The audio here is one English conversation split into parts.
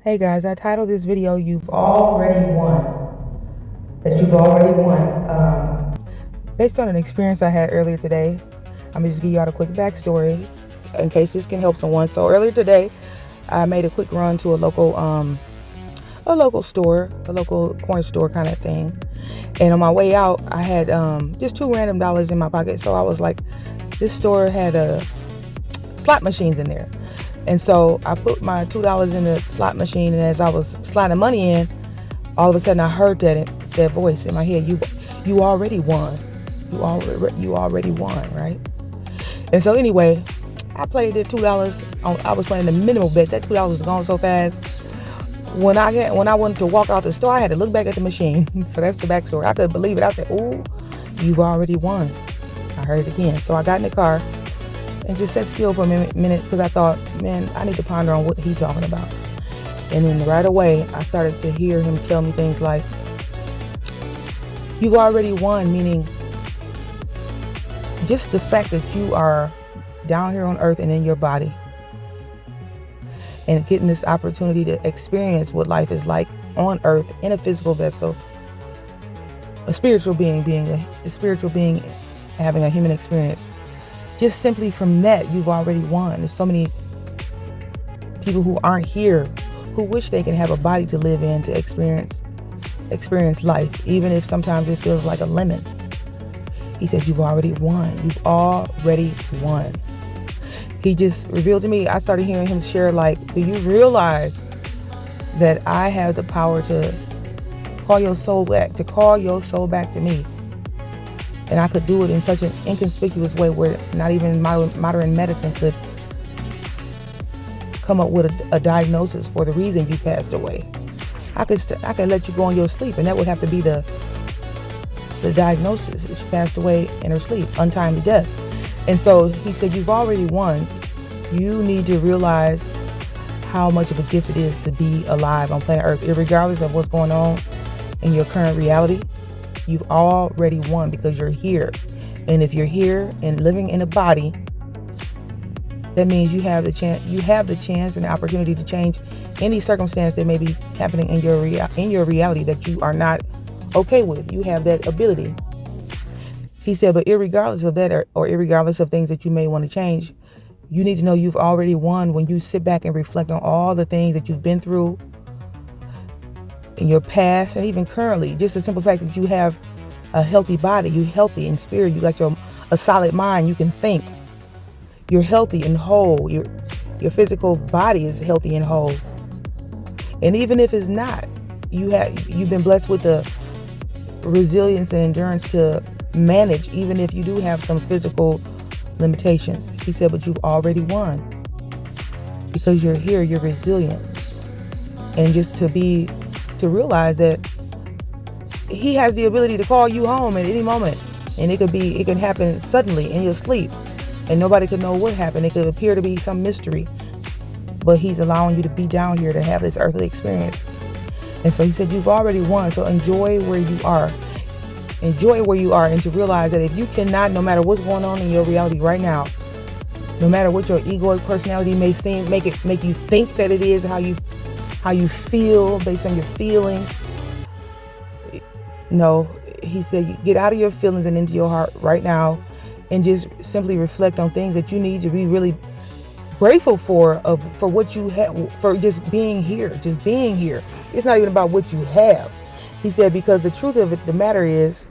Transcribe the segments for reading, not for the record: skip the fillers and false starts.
Hey guys, I titled this video, You've Already Won. That you've already won. Based on an experience I had earlier today, I'm going to just give y'all a quick backstory in case this can help someone. So earlier today, I made a quick run to a local store, a local corner store kind of thing. And on my way out, I had just $2 random in my pocket. So I was like, this store had slot machines in there. And so I put my $2 in the slot machine, and as I was sliding money in, all of a sudden I heard that voice in my head, you already won. You already won, right? And so anyway, I played the $2. I was playing the minimal bet. That $2 was gone so fast. When I wanted to walk out the store, I had to look back at the machine. So that's the backstory. I couldn't believe it. I said, "Ooh, you've already won." I heard it again. So I got in the car and just sat still for a minute because I thought, man, I need to ponder on what he's talking about. And then right away, I started to hear him tell me things like, you've already won, meaning just the fact that you are down here on earth and in your body and getting this opportunity to experience what life is like on earth in a physical vessel, a spiritual being having a human experience. Just simply from that, you've already won. There's so many people who aren't here who wish they can have a body to live in, to experience life, even if sometimes it feels like a lemon. He said, you've already won. You've already won. He just revealed to me, I started hearing him share, like, do you realize that I have the power to call your soul back to me? And I could do it in such an inconspicuous way where not even modern medicine could come up with a diagnosis for the reason you passed away. I could let you go in your sleep, and that would have to be the diagnosis that she passed away in her sleep, untimely death. And so he said, you've already won. You need to realize how much of a gift it is to be alive on planet Earth, regardless of what's going on in your current reality. You've already won because you're here. And if you're here and living in a body, that means you have the chance and the opportunity to change any circumstance that may be happening in your reality that you are not okay with. You have that ability. He said, but irregardless of that or irregardless of things that you may want to change, you need to know you've already won when you sit back and reflect on all the things that you've been through in your past and even currently. Just the simple fact that you have a healthy body, you're healthy in spirit, you got a solid mind, you can think, you're healthy and whole, your physical body is healthy and whole. And even if it's not, you've been blessed with the resilience and endurance to manage, even if you do have some physical limitations. He said, but you've already won because you're here, you're resilient. And just to realize that he has the ability to call you home at any moment, and it can happen suddenly in your sleep, and nobody could know what happened. It could appear to be some mystery, but he's allowing you to be down here to have this earthly experience. And so he said, you've already won. So enjoy where you are, and to realize that if you cannot, no matter what's going on in your reality right now, no matter what your egoic personality may seem, make you think that it is, how you feel based on your feelings. No, he said, get out of your feelings and into your heart right now, and just simply reflect on things that you need to be really grateful for what you have, for just being here. It's not even about what you have. He said, because the truth of the matter is,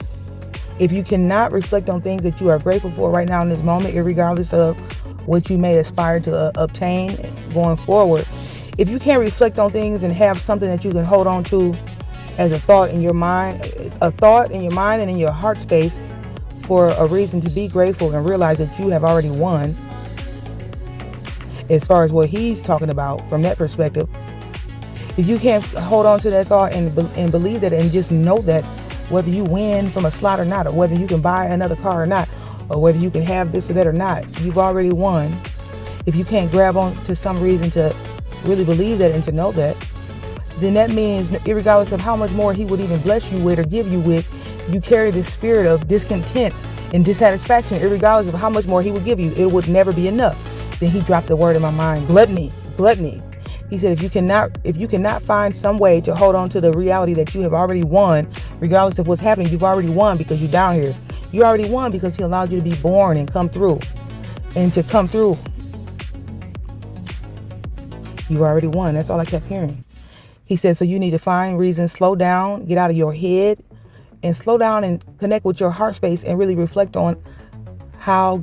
if you cannot reflect on things that you are grateful for right now in this moment, regardless of what you may aspire to obtain going forward, if you can't reflect on things and have something that you can hold on to as a thought in your mind and in your heart space for a reason to be grateful and realize that you have already won, as far as what he's talking about from that perspective, if you can't hold on to that thought and believe that and just know that whether you win from a slot or not, or whether you can buy another car or not, or whether you can have this or that or not, you've already won. If you can't grab on to some reason to really believe that and to know that, then that means, irregardless of how much more he would even bless you with or give you with, you carry this spirit of discontent and dissatisfaction. Irregardless of how much more he would give you, it would never be enough. Then he dropped the word in my mind, gluttony. He said, if you cannot find some way to hold on to the reality that you have already won, regardless of what's happening, you've already won because you're down here. You already won because he allowed you to be born and come through. And to come through, you already won. That's all I kept hearing. He said, so you need to find reasons, slow down, get out of your head, and slow down and connect with your heart space and really reflect on how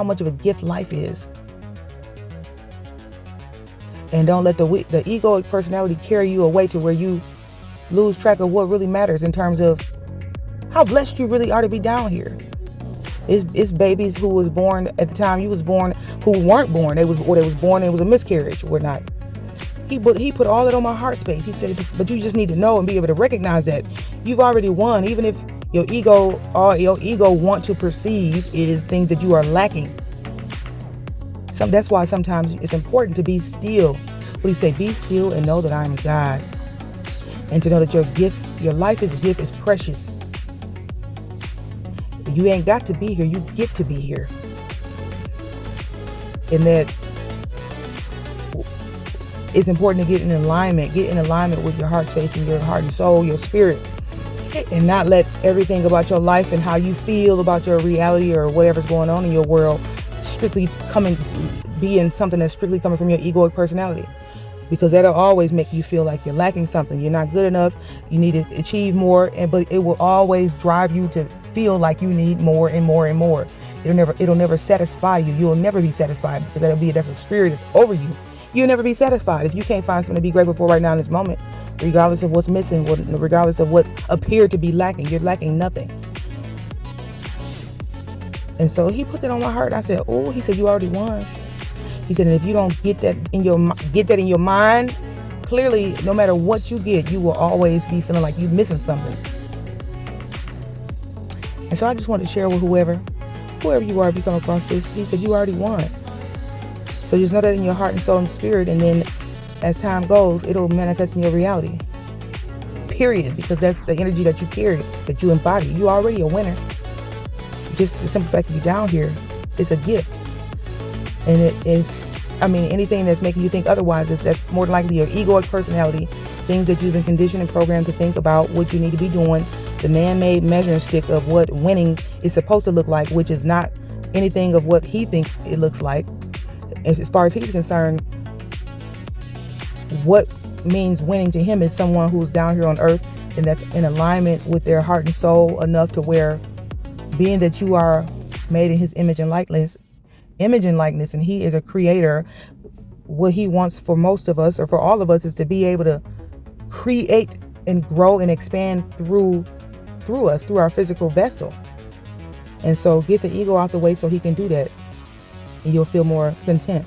much of a gift life is. And don't let the egoic personality carry you away to where you lose track of what really matters in terms of how blessed you really are to be down here. It's babies who was born at the time you was born who weren't born. They was born and it was a miscarriage or not. He put all that on my heart space. He said, but you just need to know and be able to recognize that you've already won, even if your ego want to perceive is things that you are lacking. That's why sometimes it's important to be still. What do you say? Be still and know that I am God. And to know that your life is a gift, is precious. You ain't got to be here. You get to be here. And that it's important to get in alignment. Get in alignment with your heart space and your heart and soul, your spirit. And not let everything about your life and how you feel about your reality or whatever's going on in your world strictly being something that's strictly coming from your egoic personality, because that'll always make you feel like you're lacking something. You're not good enough. You need to achieve more, but it will always drive you to feel like you need more and more and more. It'll never satisfy you. You'll never be satisfied, because that's a spirit that's over you. You'll never be satisfied if you can't find something to be grateful for right now in this moment, regardless of what's missing, regardless of what appeared to be lacking. You're lacking nothing. And so he put that on my heart. I said, oh, he said, you already won. He said, and if you don't get that in your mind, clearly, no matter what you get, you will always be feeling like you're missing something. And so I just wanted to share with whoever you are, if you come across this. He said, you already won. So just know that in your heart and soul and spirit, and then as time goes, it'll manifest in your reality. Period. Because that's the energy that you carry, that you embody. You're already a winner. Just the simple fact that you're down here is a gift. And anything that's making you think otherwise, that's more than likely your egoic personality, things that you've been conditioned and programmed to think about what you need to be doing, the man-made measuring stick of what winning is supposed to look like, which is not anything of what he thinks it looks like. As far as he's concerned, what means winning to him is someone who's down here on earth and that's in alignment with their heart and soul enough to where, being that you are made in his image and likeness, and he is a creator, what he wants for most of us, or for all of us, is to be able to create and grow and expand through us, through our physical vessel. And so get the ego out the way so he can do that, and you'll feel more content.